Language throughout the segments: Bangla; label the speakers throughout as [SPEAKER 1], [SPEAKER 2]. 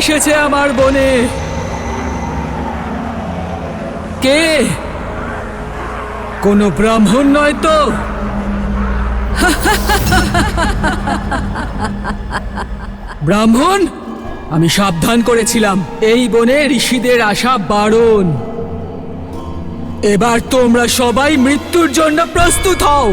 [SPEAKER 1] এসেছে আমার বনে? কে? কোনো ব্রাহ্মণ নয় তো? ব্রাহ্মণ, আমি সাবধান করেছিলাম এই বনে ঋষিদের আসা বারণ। এবার তোমরা সবাই মৃত্যুর জন্য প্রস্তুত হও।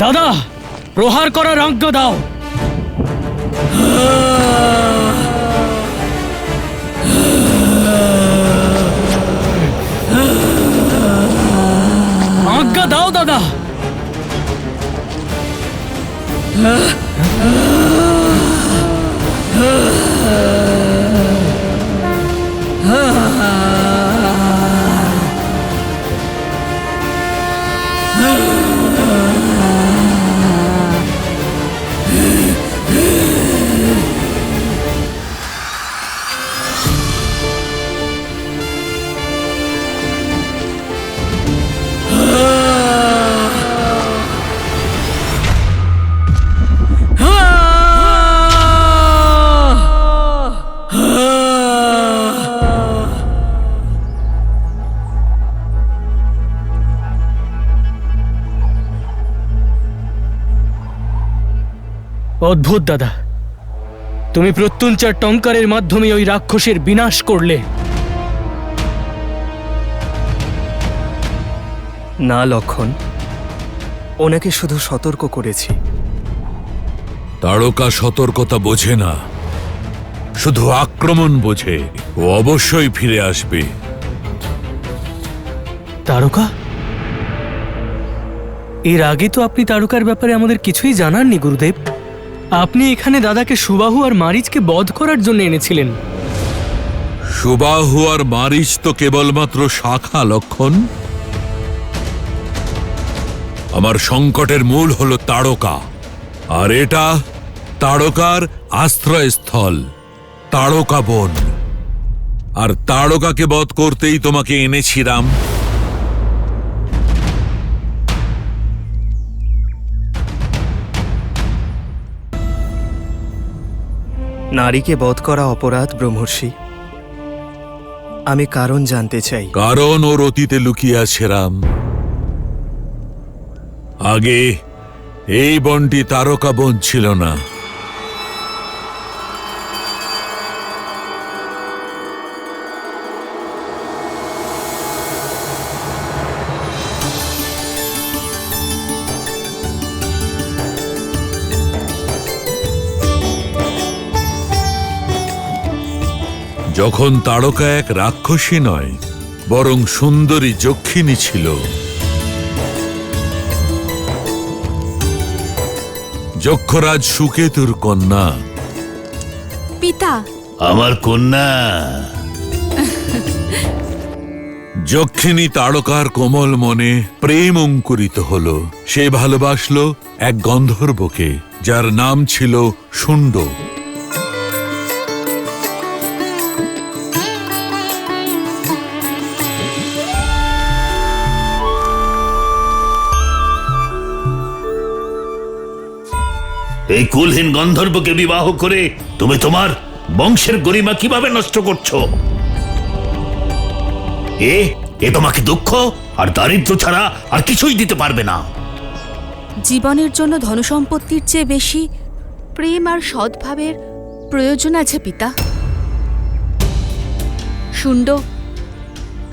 [SPEAKER 2] দাদা, প্রহার করার আজ্ঞা দাও। আজ্ঞা দাও দাদা। অদ্ভুত দাদা, তুমি প্রত্যুঞ্চার টঙ্কারের মাধ্যমে ওই রাক্ষসের বিনাশ করলে।
[SPEAKER 3] না লক্ষণ, ওনাকে শুধু সতর্ক করেছি।
[SPEAKER 4] তারকা সতর্কতা বোঝে না, শুধু আক্রমণ বোঝে। ও অবশ্যই ফিরে আসবে।
[SPEAKER 2] তারকা? এর আগে তো আপনি তারকার ব্যাপারে আমাদের কিছুই জানাননি গুরুদেব। আপনি এখানে দাদাকে সুবাহু আর মারিচকে বধ করার জন্য এনেছিলেন।
[SPEAKER 4] সুবাহু আর মারিচ তো কেবলমাত্র শাখা লক্ষণ। আমার সংকটের মূল হলো তারকা, আর এটা তারকার আশ্রয়স্থল, তারকা বন। আর তারকাকে বধ করতেই তোমাকে এনেছিলাম।
[SPEAKER 3] নারীকে বধ করা অপরাধ ব্রহ্মর্ষি। আমি কারণ জানতে চাই।
[SPEAKER 4] কারণ ওর অতীতে লুকিয়ে আছে রাম। আগে এই বনটি তারকা বন ছিল না। যখন তারকা এক রাক্ষসী নয়, বরং সুন্দরী যক্ষিণী ছিল। যক্ষরাজ সুকেতুর কন্যা।
[SPEAKER 5] পিতা,
[SPEAKER 6] আমার কন্যা।
[SPEAKER 4] যক্ষিণী তারকার কোমল মনে প্রেম অঙ্কুরিত হল। সে ভালোবাসলো এক গন্ধর্বকে, যার নাম ছিল শুণ্ড।
[SPEAKER 6] এই কুলহীন গন্ধর্বকে বিবাহ করে তুমি তোমার বংশের গরিমা কিভাবে নষ্ট করছো? এ তোমাকে দুঃখ আর দারিদ্র্য ছাড়া আর কিছুই দিতে পারবে না।
[SPEAKER 5] জীবনের জন্য ধনসম্পত্তির চেয়ে বেশি প্রেম আর সদ্ভাবের প্রয়োজন আছে পিতা।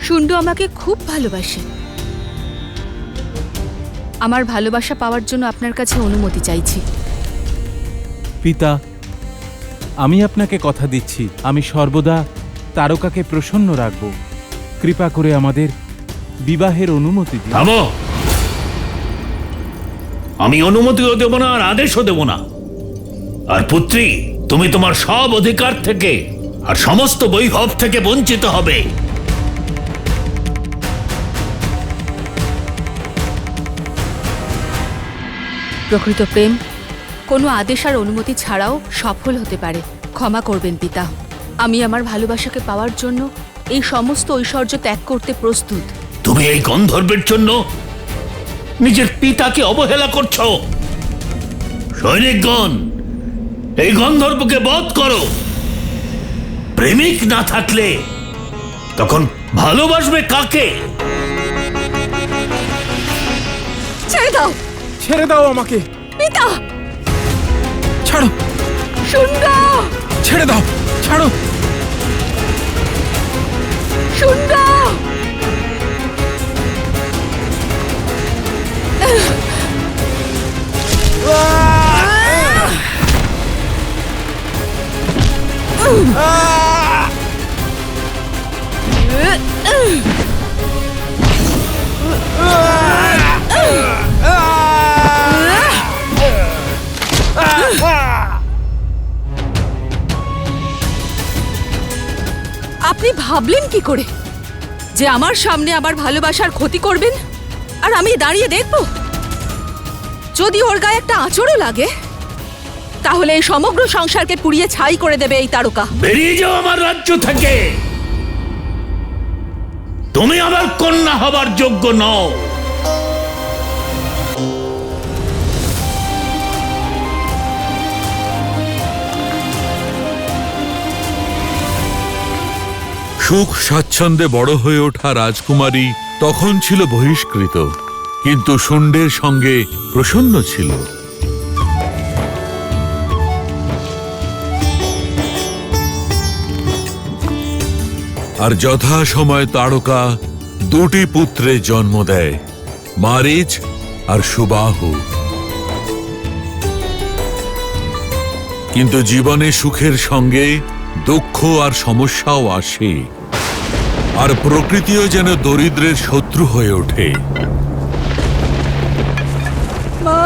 [SPEAKER 5] শুণ্ড আমাকে খুব ভালোবাসে। আমার ভালোবাসা পাওয়ার জন্য আপনার কাছে অনুমতি চাইছি।
[SPEAKER 7] পিতা, আমি আপনাকে কথা দিচ্ছি, আমি সর্বদা তারকাকে প্রসন্ন রাখব। কৃপা করে আমাদের বিবাহের অনুমতি দিন।
[SPEAKER 6] থামো! আমি অনুমতিও দেব না আর আদেশও দেব না। আর পুত্রী, তুমি তোমার সব অধিকার থেকে আর সমস্ত বৈভব থেকে বঞ্চিত হবে।
[SPEAKER 5] প্রকৃত প্রেম কোনো আদেশ আর অনুমতি ছাড়াও সফল হতে পারে। ক্ষমা করবেন পিতা, আমি আমার ভালোবাসাকে পাওয়ার জন্য এই সমস্ত ঐশ্বর্য ত্যাগ করতে প্রস্তুত।
[SPEAKER 6] তুমি এই গন্ধর্বের জন্য নিজের পিতাকে অবহেলা করছো। সৈনিকগণ, এই গন্ধর্বকে বধ করো। প্রেমিক না থাকলে তখন ভালোবাসবে কাকে?
[SPEAKER 5] ছেড়ে দাও
[SPEAKER 7] ছেড়ে দাও আমাকে।
[SPEAKER 5] পিতা।
[SPEAKER 7] ছাড়ো,
[SPEAKER 5] সুন্দর,
[SPEAKER 7] ছেড়ে দাও, ছাড়ো।
[SPEAKER 5] সুন্দর। আপনি ভাবলেন কি করে যে আমার সামনে আমার ভালোবাসার ক্ষতি করবেন আর আমি দাঁড়িয়ে দেখব? যদি ওর গায়ে একটা আঁচড়ও লাগে তাহলে এই সমগ্র সংসারকে পুড়িয়ে ছাই করে দেবে এই তারকা।
[SPEAKER 6] বেরিয়ে যাও আমার রাজ্য থেকে। তুমি আমার কন্যা হবার যোগ্য নও।
[SPEAKER 4] সুখ স্বাচ্ছন্দ্যে বড় হয়ে ওঠা রাজকুমারী তখন ছিল বহিষ্কৃত, কিন্তু শুণ্ডের সঙ্গে প্রসন্ন ছিল। আর যথা সময় তারকা দুটি পুত্রের জন্ম দেয়, মারিচ আর সুবাহু। কিন্তু জীবনে সুখের সঙ্গে দুঃখ আর সমস্যাও আসে, আর প্রকৃতিও যেন দরিদ্রের শত্রু হয়ে ওঠে।
[SPEAKER 1] মা,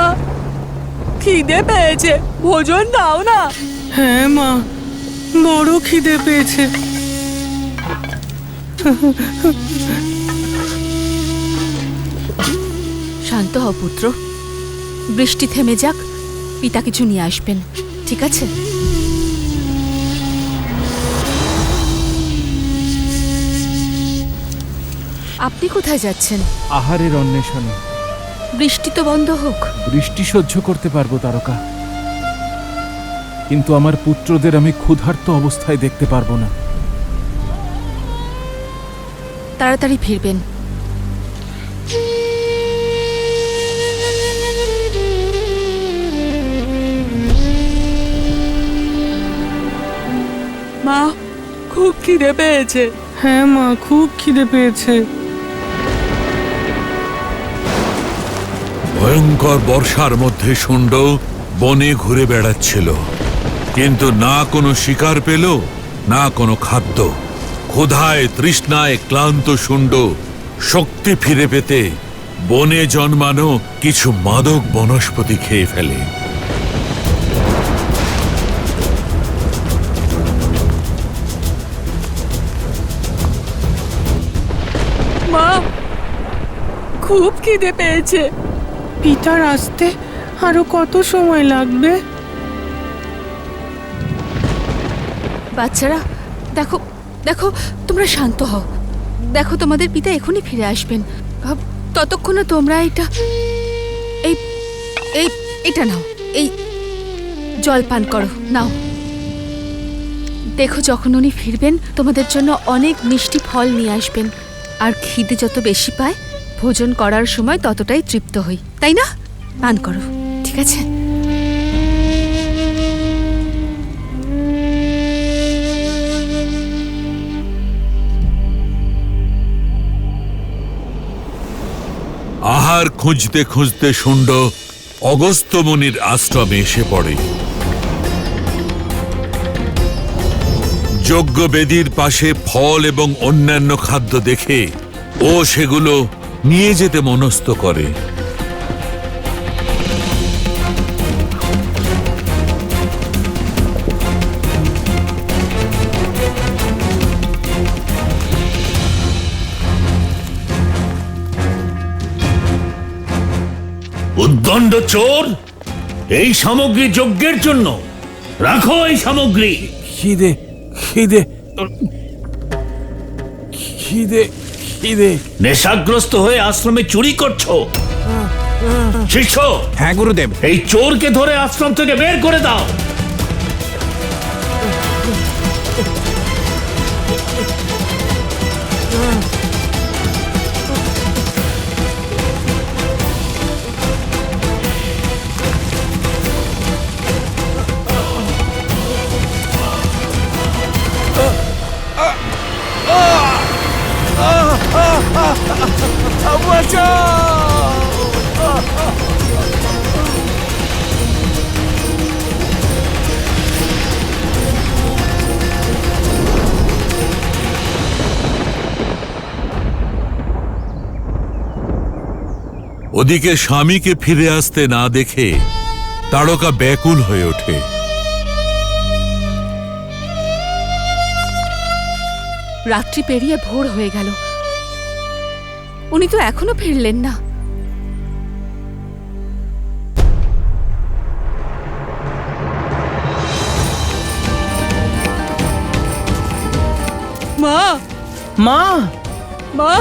[SPEAKER 1] খিদে পেয়েছে, ভোজন দাও না।
[SPEAKER 2] হ্যাঁ মা, বড় খিদে পেয়েছে।
[SPEAKER 5] শান্ত হও পুত্র, বৃষ্টি থেমে যাক, পিতা কিছু নিয়ে আসবেন, ঠিক আছে? আপনি কোথায় যাচ্ছেন?
[SPEAKER 7] আহারের অন্বেষণে।
[SPEAKER 5] বৃষ্টি তো বন্ধ হোক।
[SPEAKER 7] বৃষ্টি সহ্য করতে পারবো তারকা, কিন্তু আমার পুত্রদের আমি ক্ষুধার্ত অবস্থায় দেখতে পারবো না।
[SPEAKER 5] তাড়াতাড়ি ফিরবেন।
[SPEAKER 1] মা, খুব খিদে পেয়েছে।
[SPEAKER 2] হ্যাঁ মা, খুব খিদে পেয়েছে।
[SPEAKER 4] ভয়ঙ্কর বর্ষার মধ্যে শুণ্ড বনে ঘুরে বেড়াচ্ছিল, কিন্তু না কোনো শিকার পেল, না কোনো খাদ্য। ক্ষুধায় তৃষ্ণায় ক্লান্ত শুণ্ড শক্তি ফিরে পেতে বনে জন্মানো কিছু মাদক বনস্পতি খেয়ে ফেলে।
[SPEAKER 1] মা, খুব খিদে পেয়েছে।
[SPEAKER 2] পিতার আসতে আরো কত সময় লাগবে?
[SPEAKER 5] বাচ্চারা, দেখো দেখো, তোমরা শান্ত হও। দেখো, তোমাদের পিতা এখনই ফিরে আসবেন। ততক্ষণে তোমরা এটা নাও, এই জল পান করো, নাও। দেখো, যখন উনি ফিরবেন তোমাদের জন্য অনেক মিষ্টি ফল নিয়ে আসবেন। আর খিদে যত বেশি পায়, ভোজন করার সময় ততটাই তৃপ্ত হই, তাই না? পান করো, ঠিক আছে?
[SPEAKER 4] আহার খুঁজতে খুঁজতে শুণ্ড অগস্ত্য মুনির আশ্রমে এসে পড়ে। যজ্ঞবেদীর পাশে ফল এবং অন্যান্য খাদ্য দেখে ও সেগুলো নিয়ে যেতে মনস্থ করে।
[SPEAKER 6] উদ্দণ্ড চোর, এই সামগ্রী যজ্ঞের জন্য। রাখো এই সামগ্রী।
[SPEAKER 7] খিদে খিদে খিদে খিদে।
[SPEAKER 6] নেশাগ্রস্ত হয়ে আশ্রমে চুরি করছো। শিষ্য,
[SPEAKER 7] হ্যাঁ গুরুদেব।
[SPEAKER 6] এই চোরকে ধরে আশ্রম থেকে বের করে দাও।
[SPEAKER 4] ওদিকে স্বামীকে ফিরে আসতে না দেখে তারকা ব্যাকুল হয়ে ওঠে।
[SPEAKER 5] রাত্রি পেরিয়ে ভোর হয়ে গেল, উনি তো এখনো ফিরলেন না।
[SPEAKER 1] মা
[SPEAKER 2] মা!
[SPEAKER 1] মা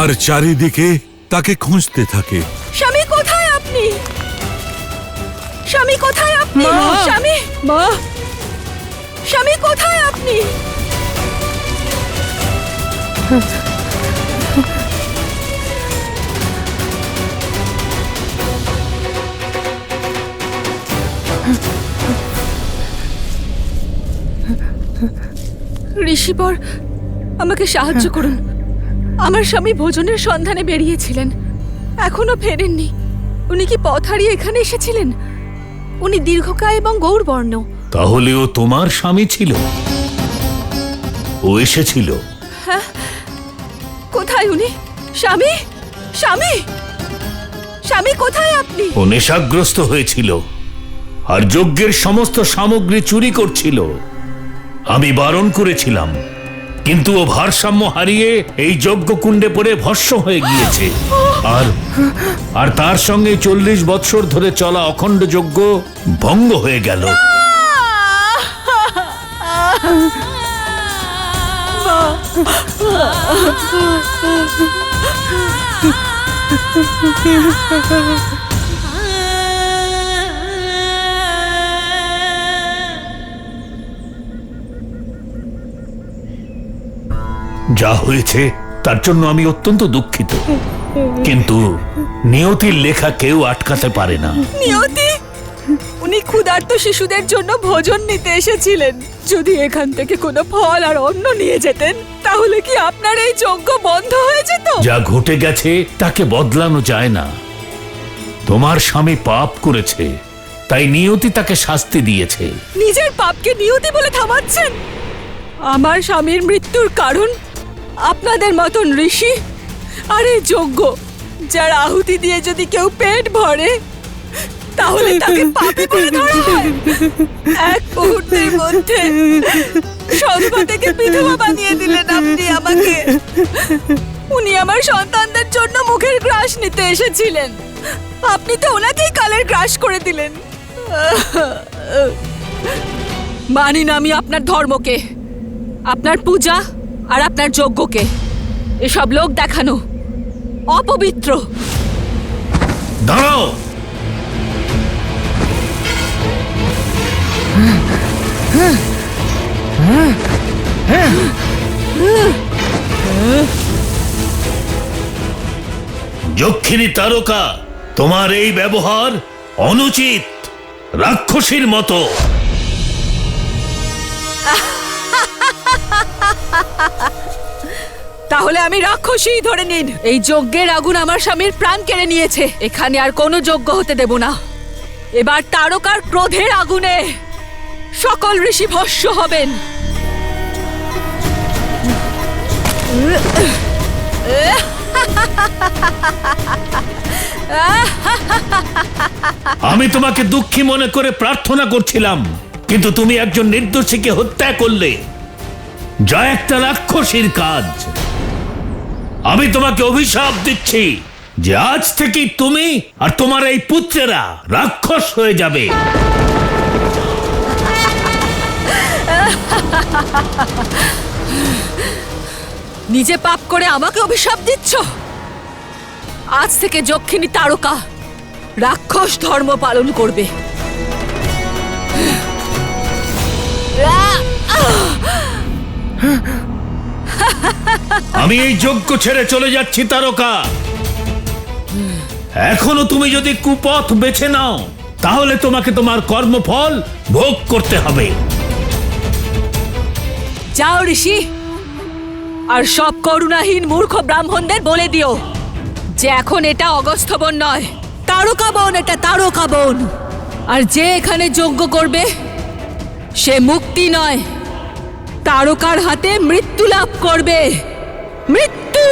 [SPEAKER 4] আর চারিদিকে তাকে খুঁজতে থাকে।
[SPEAKER 5] স্বামী কোথায় আপনি? স্বামী কোথায় আপনি?
[SPEAKER 1] মা!
[SPEAKER 5] স্বামী,
[SPEAKER 1] মা
[SPEAKER 5] স্বামী কোথায় আপনি? ঋষিবর, আমাকে সাহায্য করুন। আমার স্বামী ভোজনের সন্ধানে বেরিয়েছিলেন, এখনো ফেরেননি। উনি কি পথ হারিয়ে এখানে এসেছিলেন? উনি দীর্ঘকায় এবং গৌরবর্ণ।
[SPEAKER 6] তাহলে ও তোমার স্বামী ছিল? ও এসেছিল?
[SPEAKER 5] কোথায় উনি? স্বামী, স্বামী, স্বামী কোথায় আপনি?
[SPEAKER 6] ও নেশাগ্রস্ত হয়েছিল আর যজ্ঞের সমস্ত সামগ্রী চুরি করছিল। আমি বারণ করেছিলাম, কিন্তু ও ভারসাম্য হারিয়ে এই যজ্ঞকুণ্ডে পড়ে ভস্ম হয়ে গিয়েছে। আর তার সঙ্গে 40 বৎসর ধরে চলা অখণ্ড যজ্ঞ ভঙ্গ হয়ে গেল। যা হয়েছে তার জন্য আমি অত্যন্ত দুঃখিত, কিন্তু নিয়তির লেখা কেউ আটকাতে পারে না।
[SPEAKER 1] নিয়তি, উনি ক্ষুধার্ত শিশুদের জন্য ভোজন নিতে এসেছিলেন। যদি এখান থেকে কোনো ফল আর অন্ন নিয়ে যেতেন, তাহলে কি আপনার এই যজ্ঞ বন্ধ হয়ে যেত?
[SPEAKER 6] যা ঘটে গেছে তাকে বদলানো যায় না। তোমার স্বামী পাপ করেছে, তাই নিয়তি তাকে শাস্তি দিয়েছে।
[SPEAKER 1] নিজের পাপকে নিয়তি বলে থামাচ্ছেন? আমার স্বামীর মৃত্যুর কারণ আপনাদের মতন ঋষি আর এই যজ্ঞ, যার আহুতি দিয়ে যদি কেউ পেট ভরে, তাহলে তাকে পাপী বলে ধরা হয়। এক মুহূর্তের মধ্যে সন্ধ্যা থেকে বিধবা বানিয়ে দিলেন আপনি আমাকে। উনি আমার সন্তানদের জন্য মুখের গ্রাস নিতে এসেছিলেন, আপনি তো ওনাকেই কালের গ্রাস করে দিলেন। মানি না আমি আপনার ধর্মকে, আপনার পূজা আর আপনার যজ্ঞকে। এসব লোক দেখানো, অপবিত্র।
[SPEAKER 6] দাঁড়াও! যক্ষিণী তারকা, তোমার এই ব্যবহার অনুচিত, রাক্ষসীর মতো।
[SPEAKER 1] তাহলে আমি রাক্ষসী ধরে নিন। এই যজ্ঞের আগুন আমার স্বামীর প্রাণ কেড়ে নিয়েছে। এখানে আর কোনো যজ্ঞ হতে দেব না। এবার তারকার ক্রোধের আগুনে সকল ঋষি ভস্ম হবেন।
[SPEAKER 6] আমি তোমাকে দুঃখী মনে করে প্রার্থনা করছিলাম, কিন্তু তুমি একজন নির্দোষীকে হত্যা করলে, যা একটা রাক্ষসীর কাজ। আমি তোমাকে অভিশাপ দিচ্ছি, যে আজ থেকে তুমি আর তোমার এই পুত্রেরা রাক্ষস হয়ে যাবে।
[SPEAKER 5] নিজে পাপ করে আমাকে অভিশাপ দিচ্ছ? আজ থেকে যক্ষিণী তারকা রাক্ষস ধর্ম পালন করবে।
[SPEAKER 6] আমি এই যজ্ঞ ছেড়ে চলে যাচ্ছি তারকা। এখনো তুমি যদি কুপথ বেছে নাও তাহলে তোমাকে তোমার কর্মফল ভোগ করতে হবে।
[SPEAKER 5] যাও ঋষি, আর সব করুণাহীন মূর্খ ব্রাহ্মণদের বলে দিও যে এখন এটা অগস্ত্য বন নয়, তারকা বন। এটা তারকা বন। আর যে এখানে যজ্ঞ করবে সে মুক্তি নয়, তারকার হাতে মৃত্যু লাভ করবে। মৃত্যু।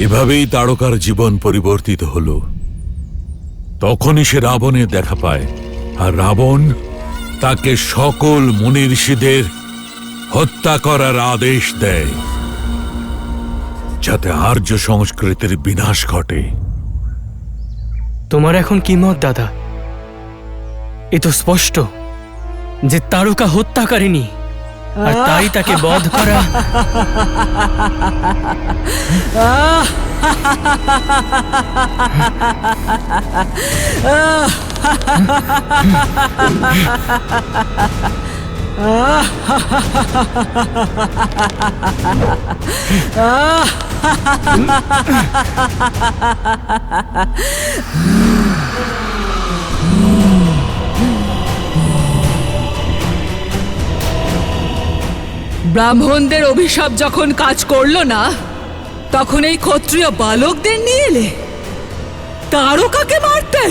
[SPEAKER 4] এভাবেই তারকার জীবন পরিবর্তিত হলো। তখনই সে রাবণের দেখা পায়, আর রাবণ তাকে সকল মুনি ঋষিদের হত্যা করার আদেশ দেয়, যাতে আর্য সংস্কৃতির বিনাশ ঘটে।
[SPEAKER 2] তোমার এখন কি মত দাদা? এ তো স্পষ্ট যে তারকা হত্যাকারিণী, আর তাই তাকে বধ করা।
[SPEAKER 5] ব্রাহ্মণদের অভিশাপ যখন কাজ করলো না, তখন এই ক্ষত্রিয় বালকদের নিয়ে এলে তারকাকে মারতে।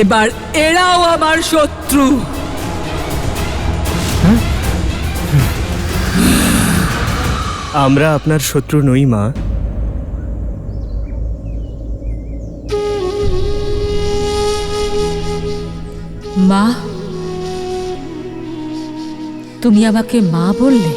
[SPEAKER 5] এবার এরাও আমার শত্রু।
[SPEAKER 3] আমরা আপনার শত্রু নই মা।
[SPEAKER 5] মা, তুমি আমাকে মা বললে?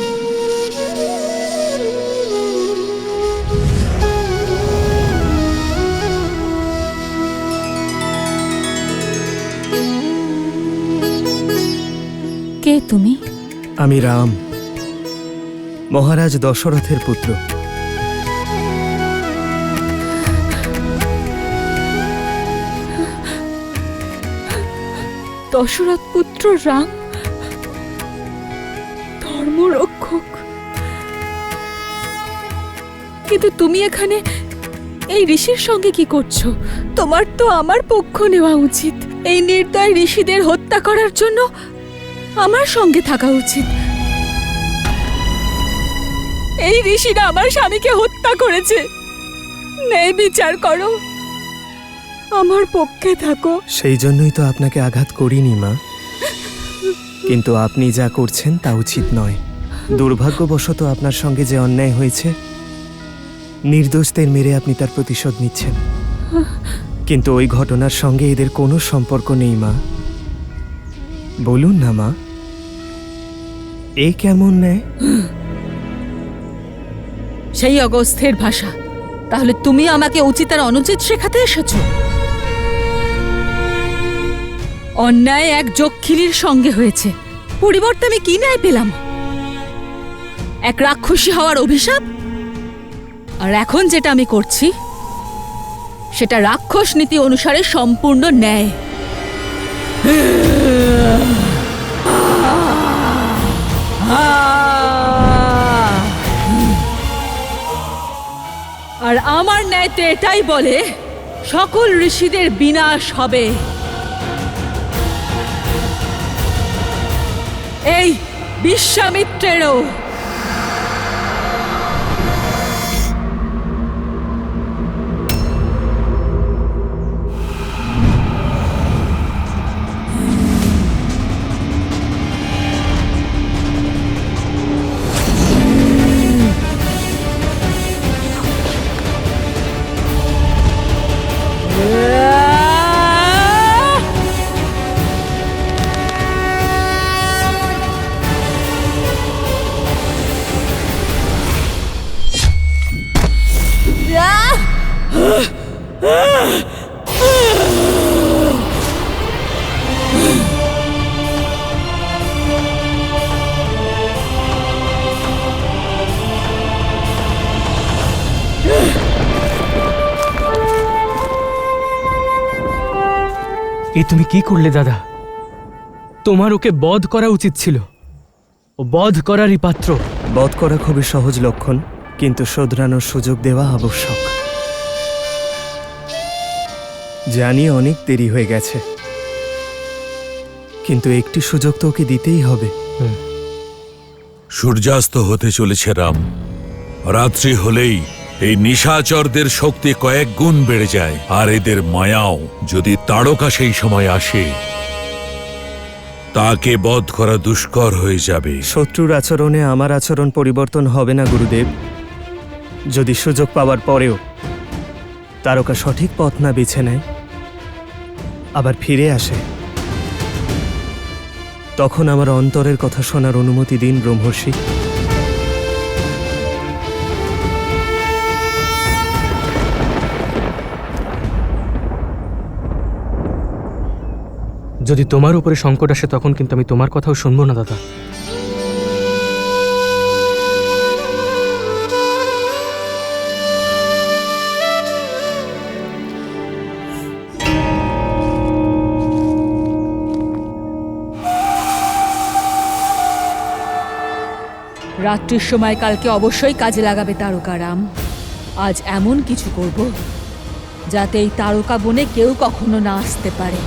[SPEAKER 5] কে তুমি?
[SPEAKER 3] আমি রাম, মহারাজ দশরথের পুত্র।
[SPEAKER 1] দশরথ পুত্র রাম, ধর্মরক্ষক। কিন্তু তুমি এখানে এই ঋষির সঙ্গে কি করছো? তোমার তো আমার পক্ষ নেওয়া উচিত। এই নির্দয় ঋষিদের হত্যা করার জন্য আমার সঙ্গে থাকা উচিত। এই ঋষিরা আমার স্বামীকে হত্যা করেছে। ন্যায় বিচার করো, আমার পক্ষে থাকো।
[SPEAKER 3] সেই জন্যই তো আপনাকে আঘাত করিনি মা। কিন্তু আপনি যা করছেন তা উচিত নয়। দুর্ভাগ্যবশত আপনার সঙ্গে যে অন্যায় হয়েছে, নির্দোষদের মেরে আপনি তার প্রতিশোধ নিচ্ছেন। কিন্তু ওই ঘটনার সঙ্গে এদের কোনো সম্পর্ক নেই মা। বলুন না মা, এ কেমন ন্যায়?
[SPEAKER 5] সেই অগস্ত্যের ভাষা। তাহলে তুমি আমাকে উচিত আর অনুচিত শেখাতে এসেছো? অন্যায় এক যক্ষিণীর সঙ্গে হয়েছে, পরিবর্তে আমি কি ন্যায় পেলাম? এক রাক্ষসী হওয়ার অভিশাপ। আর এখন যেটা আমি করছি সেটা রাক্ষস নীতি অনুসারে সম্পূর্ণ ন্যায়। আর আমার ন্যায় তো এটাই বলে সকল ঋষিদের বিনাশ হবে। এই বিশ্বামিত্রেরও।
[SPEAKER 2] এ তুমি কি করলে দাদা? তোমার ওকে বধ করা উচিত ছিল। ও বধ করারই পাত্র।
[SPEAKER 3] বধ করা খুবই সহজ লক্ষণ, কিন্তু শোধরানোর সুযোগ দেওয়া আবশ্যক। জানি অনেক দেরি হয়ে গেছে, কিন্তু একটি সুযোগ তো ওকে দিতেই হবে।
[SPEAKER 4] সূর্যাস্ত হতে চলেছে রাম। রাত্রি হলেই এই নিশাচরদের শক্তি কয়েক গুণ বেড়ে যায়, আর এদের মায়াও। যদি তারকা সেই সময় আসে, তাকে বধ করা দুষ্কর হয়ে যাবে।
[SPEAKER 3] শত্রুর আচরণে আমার আচরণ পরিবর্তন হবে না গুরুদেব। যদি সুযোগ পাওয়ার পরেও তারকা সঠিক পথ না বেছে নেয়, আবার ফিরে আসে, তখন আমার অন্তরের কথা শোনার অনুমতি দিন ব্রহ্মর্ষি।
[SPEAKER 2] যদি তোমার উপরে সংকট আসে, তখন কিন্তু আমি তোমার কথাও শুনবো না দাদা।
[SPEAKER 5] রাত্রির সময় কালকে অবশ্যই কাজে লাগাবে তারকারাম। আজ এমন কিছু করব যাতে এই তারকা বনে কেউ কখনো না আসতে পারে।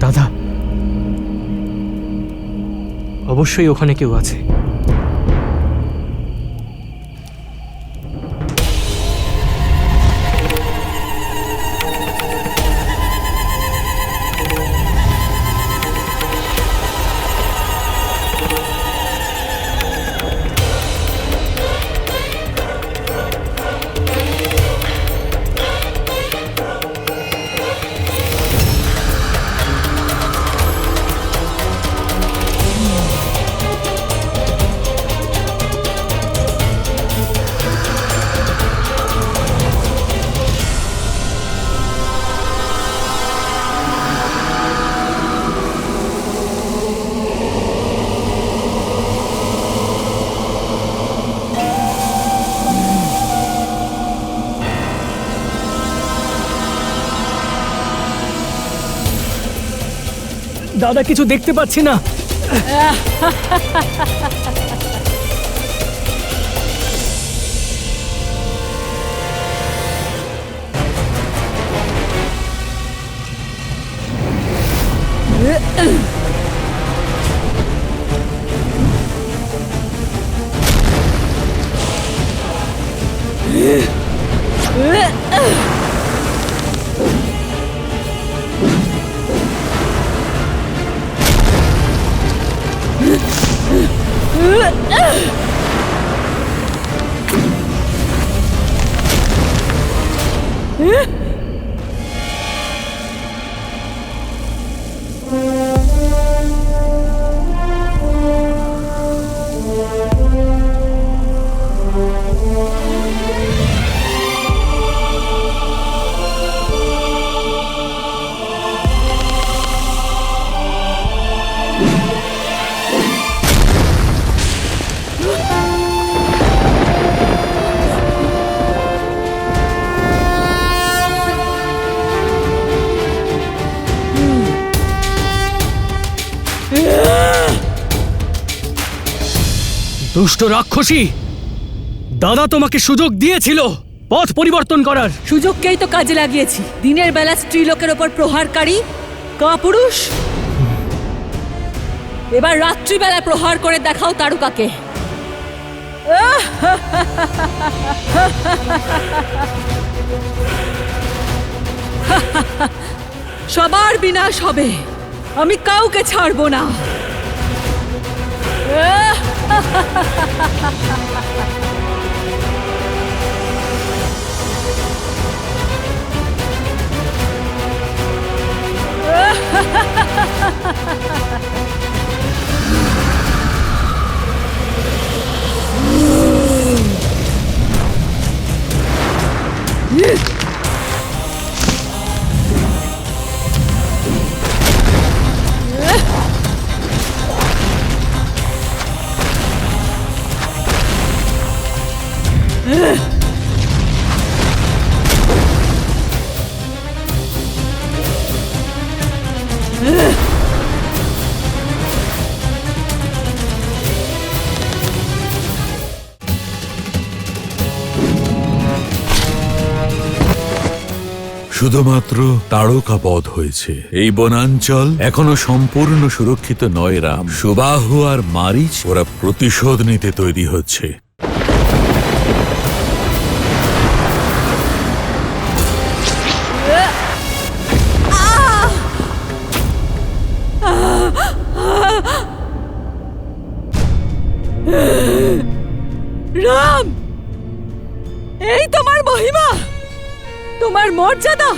[SPEAKER 2] দাদা, অবশ্যই ওখানে কেউ আছে। দাদা, কিছু দেখতে পাচ্ছি না। দুষ্ট রাক্ষসী, দাদা তোমাকে সুযোগ দিয়েছিল পথ পরিবর্তন করার।
[SPEAKER 5] সুযোগকেই তো কাজে লাগিয়েছি। দিনের বেলা স্ত্রীলোকের ওপর প্রহারকারী কাপুরুষ, এবার রাত্রিবেলায় প্রহার করে দেখাও তারকাকে। সবার বিনাশ হবে, আমি কাউকে ছাড়বো না।
[SPEAKER 4] শুধুমাত্র তারকা বধ হয়েছে। এই বনাঞ্চল এখনো সম্পূর্ণ সুরক্ষিত নয় রাম। সুবাহু আর মারিচ ওরা প্রতিশোধ নিতে তৈরি হচ্ছে।
[SPEAKER 1] রাম, এই তোমার মহিমা, তোমার মর্যাদা।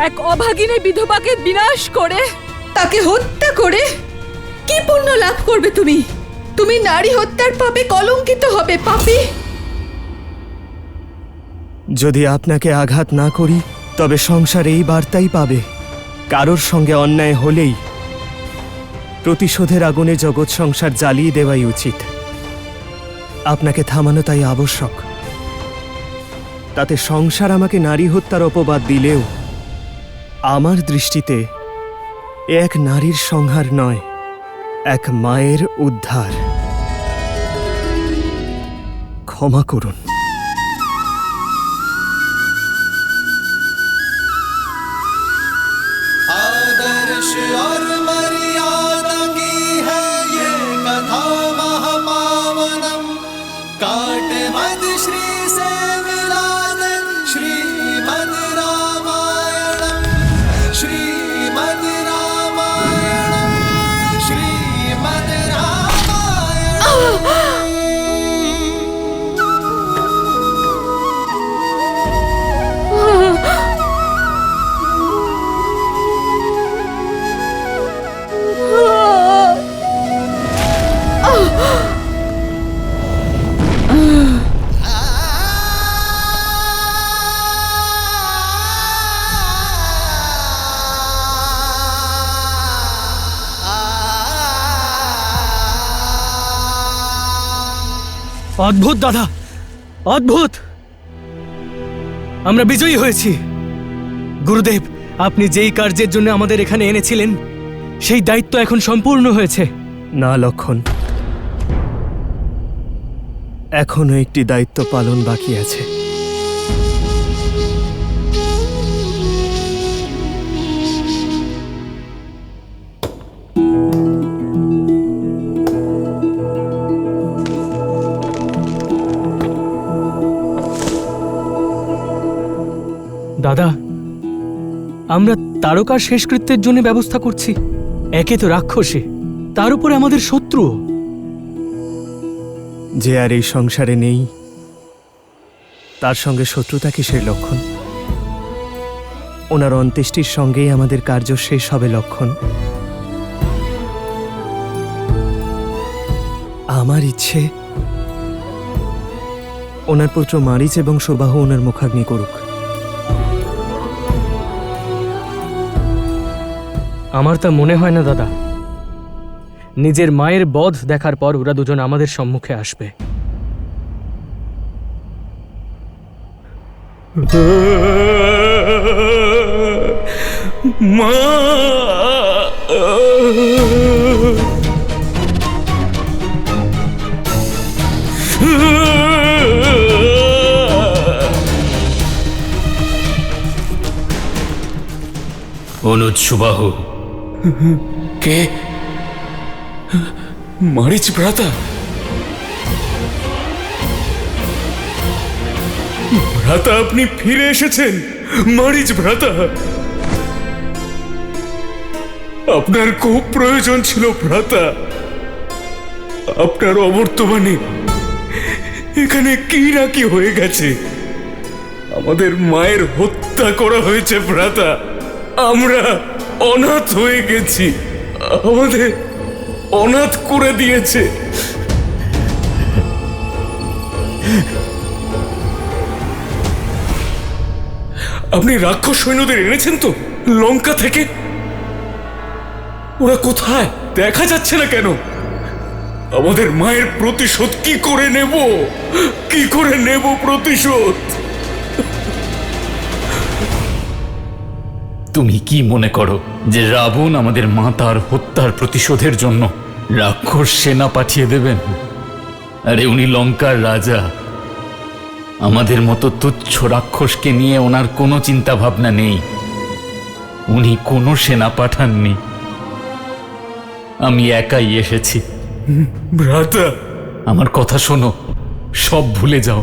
[SPEAKER 1] এক অভাগিনী বিধবাকে বিনাশ করে,
[SPEAKER 5] তাকে হত্যা করে কি পুণ্য লাভ করবে তুমি? তুমি নারী হত্যার পাপে কলঙ্কিত হবে, পাপী।
[SPEAKER 3] যদি আপনাকে আঘাত না করি তবে সংসার এই বার্তাই পাবে, কারোর সঙ্গে অন্যায় হলেই প্রতিশোধের আগুনে জগৎ সংসার জ্বালিয়ে দেওয়াই উচিত। আপনাকে থামানো তাই আবশ্যক। তাতে সংসার আমাকে নারী হত্যার অপবাদ দিলেও আমার দৃষ্টিতে এ এক নারীর সংহার নয়, এক মায়ের উদ্ধার। ক্ষমা করুন।
[SPEAKER 8] आदर्श और मर्यादा की है ये कथा महापावनम। काट मद श्री से मिलाद श्रीमद् रामायणम, श्रीमद् रामायणम, श्रीमद् रामायणम।
[SPEAKER 2] অদ্ভুত দাদা, অদ্ভুত। আমরা বিজয়ী হয়েছি। গুরুদেব, আপনি যেই কার্যের জন্য আমাদের এখানে এনেছিলেন সেই দায়িত্ব এখন সম্পূর্ণ হয়েছে।
[SPEAKER 3] না লক্ষণ, এখনো একটি দায়িত্ব পালন বাকি আছে।
[SPEAKER 2] দাদা, আমরা তারকার শেষকৃত্যের জন্য ব্যবস্থা করছি। একে তো রাক্ষসী, তার উপরে আমাদের শত্রু।
[SPEAKER 3] যে আর এই সংসারে নেই তার সঙ্গে শত্রুতা কিসের লক্ষণ? ওনার অন্ত্যেষ্টির সঙ্গেই আমাদের কার্য শেষ হবে লক্ষণ। আমার ইচ্ছে ওনার পুত্র মারিচ এবং সুবাহু ওনার মুখাগ্নি করুক।
[SPEAKER 2] আমার তা মনে হয় না দাদা। নিজের মায়ের বধ দেখার পর ওরা দুজন আমাদের সম্মুখে আসবে। মা,
[SPEAKER 6] অনুজ সুবাহু।
[SPEAKER 9] কে? মারিচ ভ্রাতা, ভ্রাতা আপনি ফিরে এসেছেন। মারিচ ভ্রাতা, আপনার খুব প্রয়োজন ছিল ভ্রাতা। আপনার অবর্তমানে এখানে কি না কি হয়ে গেছে। আমাদের মায়ের হত্যা করা হয়েছে ভ্রাতা। আমরা অনাথ হয়ে গেছি, আমাদের অনাথ করে দিয়েছে। আপনি রাক্ষস সৈন্যদের এনেছেন তো লঙ্কা থেকে? ওরা কোথায়? দেখা যাচ্ছে না কেন? আমাদের মায়ের প্রতিশোধ কি করে নেব? কি করে নেব প্রতিশোধ?
[SPEAKER 10] তুমি কি মনে করো যে রাবণ আমাদের মাতার হত্যার প্রতিশোধের জন্য রাক্ষস সেনা পাঠিয়ে দেবেন? আরে উনি লঙ্কার রাজা। আমাদের মতো তুচ্ছ রাক্ষসকে নিয়ে ওনার কোনো চিন্তা ভাবনা নেই। উনি কোনো সেনা পাঠাননি, আমি একাই এসেছি।
[SPEAKER 9] ভ্রাতা,
[SPEAKER 10] আমার কথা শোনো, সব ভুলে যাও।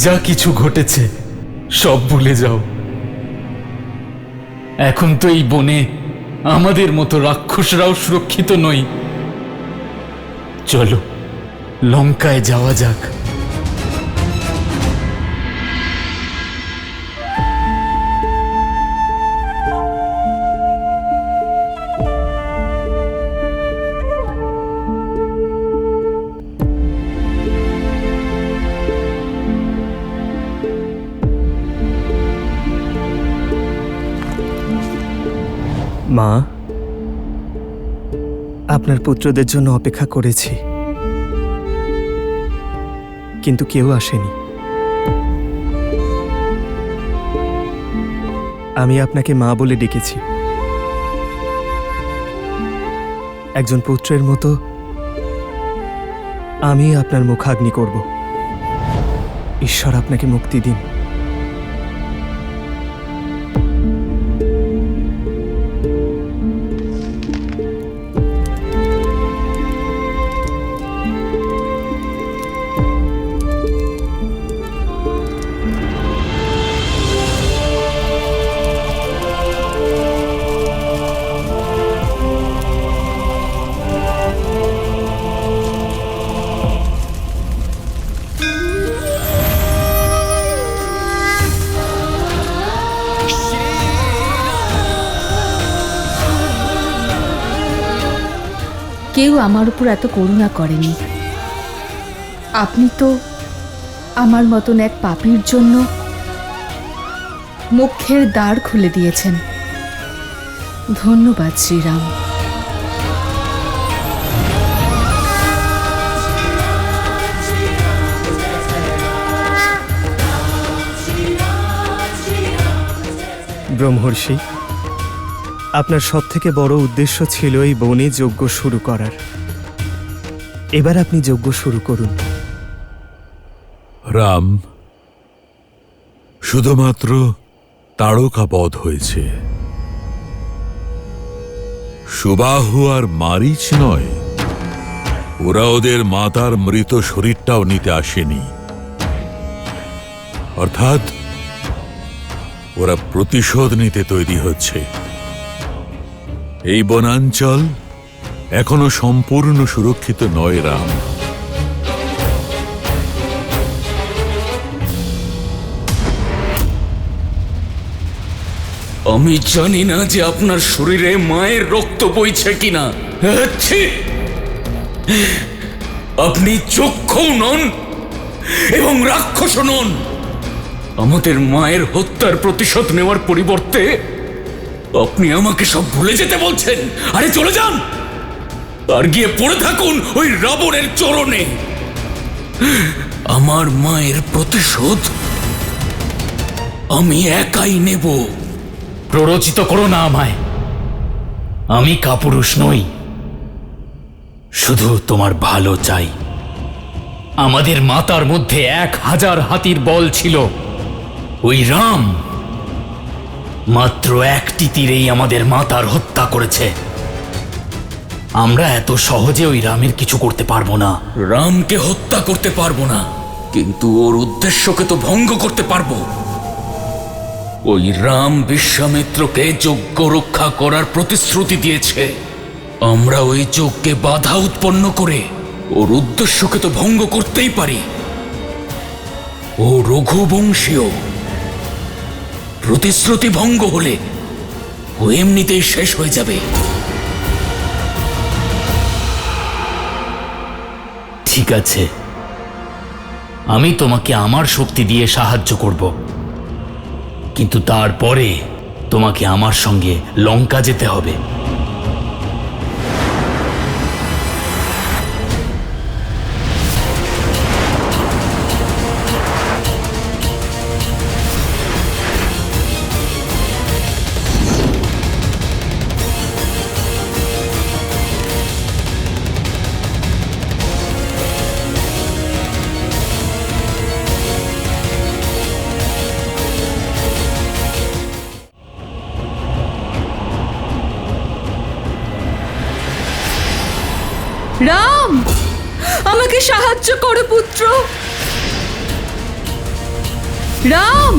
[SPEAKER 10] যা কিছু ঘটেছে সব ভুলে যাও। এখন তো এই বনে আমাদের মতো রাক্ষসরাও সুরক্ষিত নই। চলো লঙ্কায় যাওয়া যাক।
[SPEAKER 3] মা, আপনার পুত্রদের জন্য অপেক্ষা করেছি, কিন্তু কেউ আসেনি। আমি আপনাকে মা বলে ডেকেছি। একজন পুত্রের মতো আমি আপনার মুখাগ্নি করব। ঈশ্বর আপনাকে মুক্তি দিন।
[SPEAKER 5] কেউ আমার উপর এত করুণা করেনি। আপনি তো আমার মতন এক পাপীর জন্য মোক্ষের দ্বার খুলে দিয়েছেন। ধন্যবাদ শ্রীরাম।
[SPEAKER 3] ব্রহ্মর্ষি, আপনার সবথেকে বড় উদ্দেশ্য ছিল এই বনে যজ্ঞ শুরু করার। এবার আপনি যজ্ঞ শুরু করুন।
[SPEAKER 4] রাম, শুধুমাত্র তাড়কা বধ হয়েছে, সুবাহু আর মারিচ নয়। ওরা ওদের মাতার মৃত শরীরটাও নিতে আসেনি। অর্থাৎ ওরা প্রতিশোধ নিতে তৈরি হচ্ছে। এই বনাঞ্চল এখনো সম্পূর্ণ সুরক্ষিত নয় রাম।
[SPEAKER 9] আমি জানি না যে আপনার শরীরে মায়ের রক্ত বইছে কিনা। আপনি চক্ষু নন এবং রাক্ষস নন। আমাদের মায়ের হত্যার প্রতিশোধ নেওয়ার পরিবর্তে আপনি আমাকে সব ভুলে যেতে বলছেন। আরে চলে যান, আর গিয়ে পড়ে থাকুন ওই রাবণের চরণে। আমার মায়ের প্রতিশোধ আমি একাই নেব।
[SPEAKER 10] প্ররোচিত করো না আমায়। আমি কাপুরুষ নই, শুধু তোমার ভালো চাই। আমাদের মাতার মধ্যে 1000 হাতির বল ছিল। ওই রাম মাত্র একটি তীরেই আমাদের মাতার হত্যা করেছে। আমরা এত সহজে ওই রামের কিছু করতে পারবো না।
[SPEAKER 9] রামকে হত্যা করতে পারবো না, কিন্তু ওর উদ্দেশ্যকে তো ভঙ্গ করতে পারবো। ওই রাম বিশ্বামিত্রকে যজ্ঞ রক্ষা করার প্রতিশ্রুতি দিয়েছে। আমরা ওই যজ্ঞে বাধা উৎপন্ন করে ওর উদ্দেশ্যকে তো ভঙ্গ করতেই পারি। ও রঘুবংশীয়, প্রতিশ্রুতি ভঙ্গ হলে ও এমনিতেই শেষ হয়ে যাবে।
[SPEAKER 10] ঠিক আছে, আমি তোমাকে আমার শক্তি দিয়ে সাহায্য করব, কিন্তু তারপরে তোমাকে আমার সঙ্গে লঙ্কা যেতে হবে।
[SPEAKER 5] রাম, আমাকে সাহায্য করো পুত্র। রাম,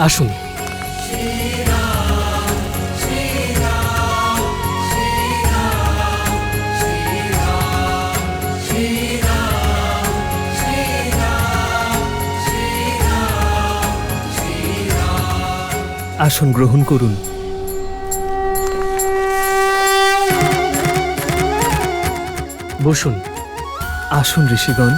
[SPEAKER 2] আসুন।
[SPEAKER 3] আসন গ্রহণ করুন।
[SPEAKER 2] বসুন।
[SPEAKER 3] আসুন ঋষিগণ।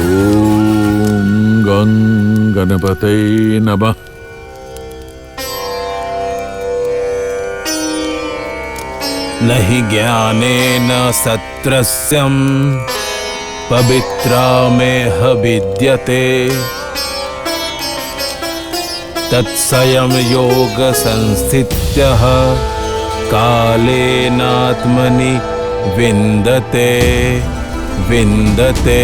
[SPEAKER 4] ওম গং গণপতয়ে নমঃ।
[SPEAKER 11] नहि ज्ञानेन सत्रस्यं पवित्रामेह विद्यते तत्स्वयं योगसंस्थितः कालेनात्मनि विन्दते विन्दते।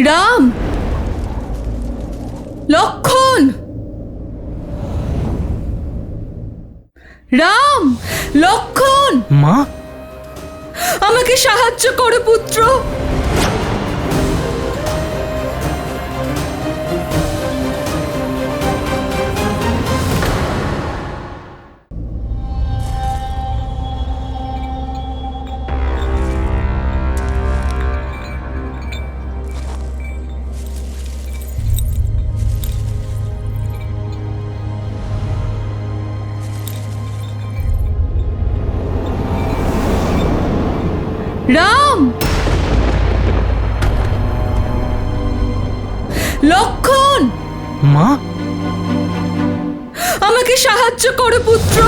[SPEAKER 5] রাম, লক্ষণ! রাম! লক্ষণ!
[SPEAKER 2] মা,
[SPEAKER 5] আমাকে সাহায্য করো পুত্র। রাম! লক্ষণ!
[SPEAKER 2] মা,
[SPEAKER 5] আমাকে সাহায্য করো পুত্র।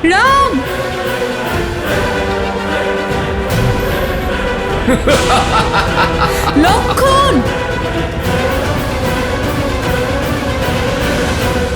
[SPEAKER 5] রাম! লক্ষণ!